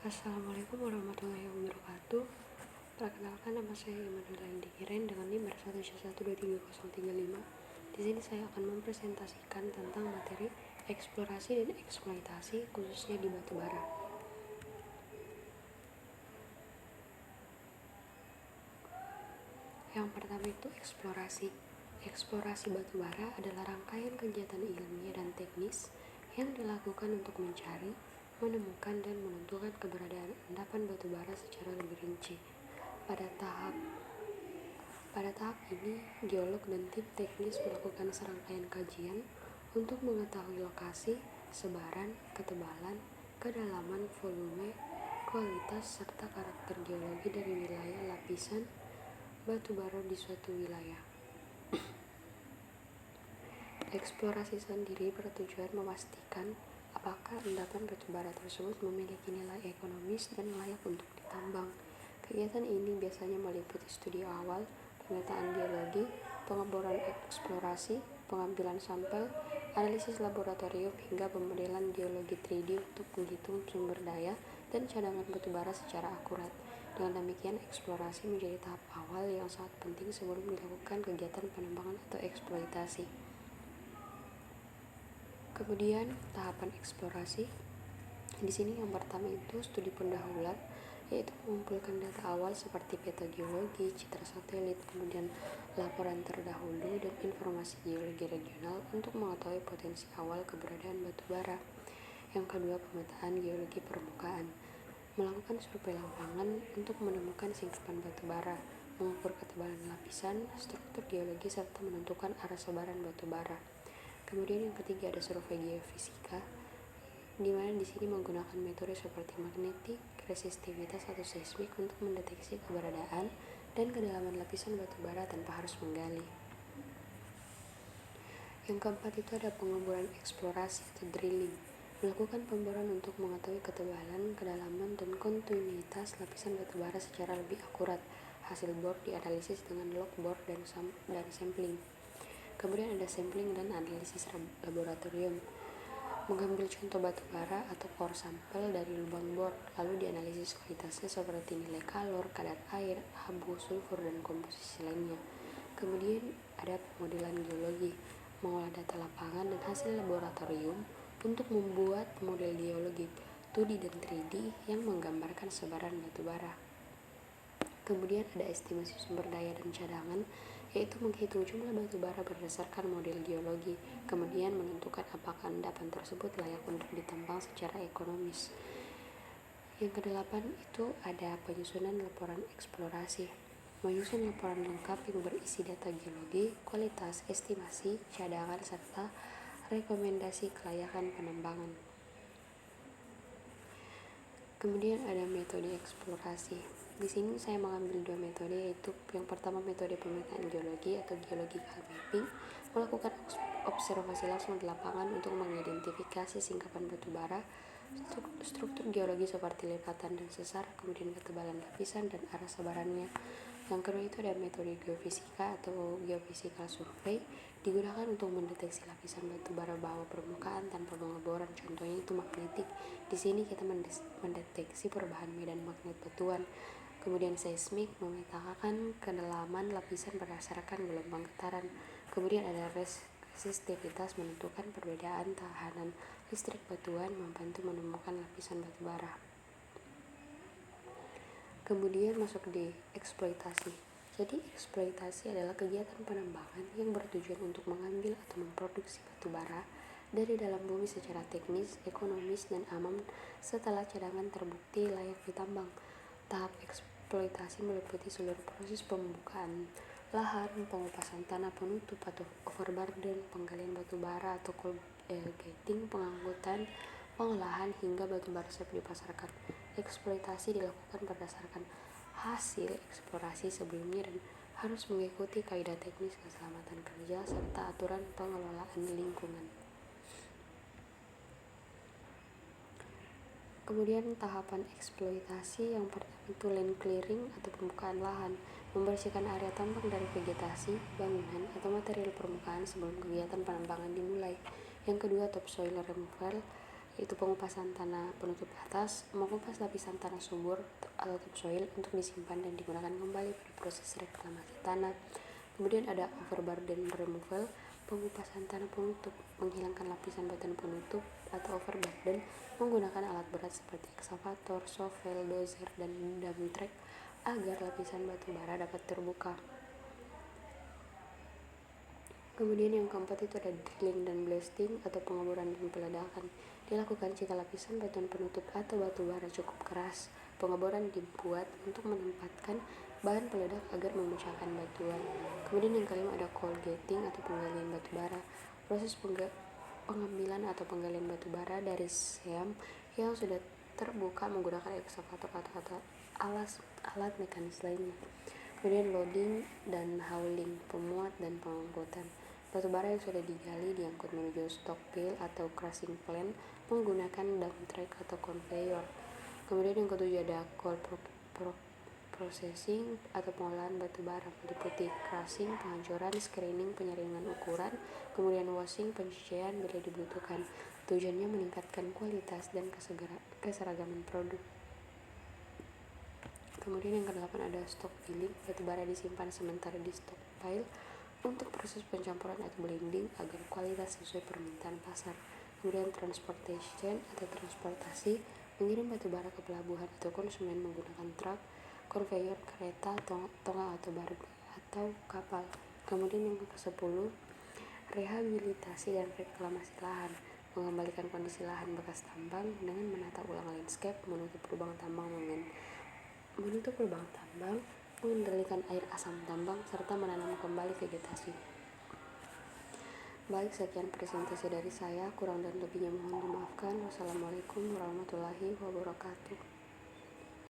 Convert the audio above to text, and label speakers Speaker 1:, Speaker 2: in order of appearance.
Speaker 1: Assalamualaikum warahmatullahi wabarakatuh. Perkenalkan, nama saya Imanula Indikiren dengan NIM R1C1233035. Di sini saya akan mempresentasikan tentang materi eksplorasi dan eksploitasi khususnya di batubara. Yang pertama itu eksplorasi. Eksplorasi batubara adalah rangkaian kegiatan ilmiah dan teknis yang dilakukan untuk mencari, menemukan, dan menentukan keberadaan endapan batubara secara lebih rinci. Pada tahap ini, geolog dan tim teknis melakukan serangkaian kajian untuk mengetahui lokasi, sebaran, ketebalan, kedalaman, volume, kualitas, serta karakter geologi dari wilayah lapisan batubara di suatu wilayah. Eksplorasi sendiri bertujuan memastikan apakah endapan batubara tersebut memiliki nilai ekonomis dan layak untuk ditambang. Kegiatan ini biasanya meliputi studi awal, pemetaan geologi, pengeboran eksplorasi, pengambilan sampel, analisis laboratorium, hingga pemodelan geologi 3D untuk menghitung sumber daya dan cadangan batubara secara akurat. Dengan demikian, eksplorasi menjadi tahap awal yang sangat penting sebelum dilakukan kegiatan penambangan atau eksploitasi. Kemudian, tahapan eksplorasi. Di sini yang pertama itu studi pendahuluan, yaitu mengumpulkan data awal seperti peta geologi, citra satelit, kemudian laporan terdahulu dan informasi geologi regional untuk mengetahui potensi awal keberadaan batubara. Yang kedua, pemetaan geologi permukaan. Melakukan survei lapangan untuk menemukan singkapan batubara, mengukur ketebalan lapisan, struktur geologi, serta menentukan arah sebaran batubara. Kemudian yang ketiga ada survei geofisika, di mana di sini menggunakan metode seperti magnetik, resistivitas atau seismik untuk mendeteksi keberadaan dan kedalaman lapisan batubara tanpa harus menggali. Yang keempat itu ada pengeboran eksplorasi atau drilling. Melakukan pemboran untuk mengetahui ketebalan, kedalaman, dan kontinuitas lapisan batubara secara lebih akurat. Hasil bor dianalisis dengan log bor dan sampling. Kemudian ada sampling dan analisis laboratorium. Mengambil contoh batubara atau core sampel dari lubang bor, lalu dianalisis kualitasnya seperti nilai kalor, kadar air, abu, sulfur, dan komposisi lainnya. Kemudian ada pemodelan geologi, mengolah data lapangan dan hasil laboratorium untuk membuat model geologi 2D dan 3D yang menggambarkan sebaran batubara. Kemudian ada estimasi sumber daya dan cadangan, yaitu menghitung jumlah batubara berdasarkan model geologi, kemudian menentukan apakah endapan tersebut layak untuk ditambang secara ekonomis. Yang kedelapan itu ada penyusunan laporan eksplorasi. Menyusun laporan lengkap yang berisi data geologi, kualitas, estimasi, cadangan, serta rekomendasi kelayakan penambangan. Kemudian ada metode eksplorasi. Di sini saya mengambil dua metode, yaitu yang pertama metode pemetaan geologi atau geological mapping, melakukan observasi langsung di lapangan untuk mengidentifikasi singkapan batubara, struktur geologi seperti lipatan dan sesar, kemudian ketebalan lapisan dan arah sebarannya. Yang kedua itu ada metode geofisika atau geophysical survey, digunakan untuk mendeteksi lapisan batubara bawah permukaan tanpa pengeboran. Contohnya itu magnetik. Di sini kita mendeteksi perubahan medan magnet batuan. Kemudian seismik, memetakan kedalaman lapisan berdasarkan gelombang getaran. Kemudian ada resistivitas, menentukan perbedaan tahanan listrik batuan, membantu menemukan lapisan batubara. Kemudian masuk di eksploitasi. Jadi eksploitasi adalah kegiatan penambangan yang bertujuan untuk mengambil atau memproduksi batubara dari dalam bumi secara teknis, ekonomis, dan aman setelah cadangan terbukti layak ditambang. Tahap eksploitasi meliputi seluruh proses pembukaan lahan, pengupasan tanah penutup atau overburden, penggalian batubara atau coal gating, pengangkutan, pengolahan, hingga batubara siap dipasarkan. Eksploitasi dilakukan berdasarkan hasil eksplorasi sebelumnya dan harus mengikuti kaidah teknis keselamatan kerja serta aturan pengelolaan lingkungan. Kemudian tahapan eksploitasi yang pertama itu land clearing atau pembukaan lahan, membersihkan area tambang dari vegetasi, bangunan, atau material permukaan sebelum kegiatan penambangan dimulai. Yang kedua topsoil removal, yaitu pengupasan tanah penutup atas, mengupas lapisan tanah subur atau topsoil untuk disimpan dan digunakan kembali pada proses reklamasi tanah. Kemudian ada overburden removal, pengupasan tanah penutup, menghilangkan lapisan batuan penutup atau overburden menggunakan alat berat seperti ekskavator, shovel, dozer, dan dump truck agar lapisan batu bara dapat terbuka. Kemudian yang keempat itu ada drilling dan blasting atau pengeboran dan peledakan. Dilakukan jika lapisan batuan penutup atau batu bara cukup keras. Pengeboran dibuat untuk menempatkan bahan peledak agar memecahkan batuan. Kemudian yang kelima ada coal getting atau penggalian batu bara. Proses pengambilan atau penggalian batu bara dari seam yang sudah terbuka menggunakan ekskavator atau alat mekanis lainnya. Kemudian loading dan hauling, pemuat dan pengangkutan. Batu bara yang sudah digali diangkut menuju stockpile atau crushing plant menggunakan dump truck atau conveyor. Kemudian yang ketujuh ada coal processing atau pengolahan batu bara, meliputi crushing, penghancuran, screening, penyaringan ukuran, kemudian washing, pencucian bila dibutuhkan. Tujuannya meningkatkan kualitas dan keseragaman produk. Kemudian yang kedelapan ada stockpiling, batu bara disimpan sementara di stockpile untuk proses pencampuran atau blending agar kualitas sesuai permintaan pasar. Kemudian transportation atau transportasi, mengirim batu bara ke pelabuhan atau konsumen menggunakan truk, conveyor, kereta, tongga atau barge atau kapal. Kemudian yang ke-10, rehabilitasi dan reklamasi lahan, mengembalikan kondisi lahan bekas tambang dengan menata ulang landscape, menutup lubang tambang, mengendalikan air asam tambang, serta menanam kembali vegetasi. Baik, sekian presentasi dari saya. Kurang dan lebihnya mohon dimaafkan. Wassalamualaikum warahmatullahi wabarakatuh.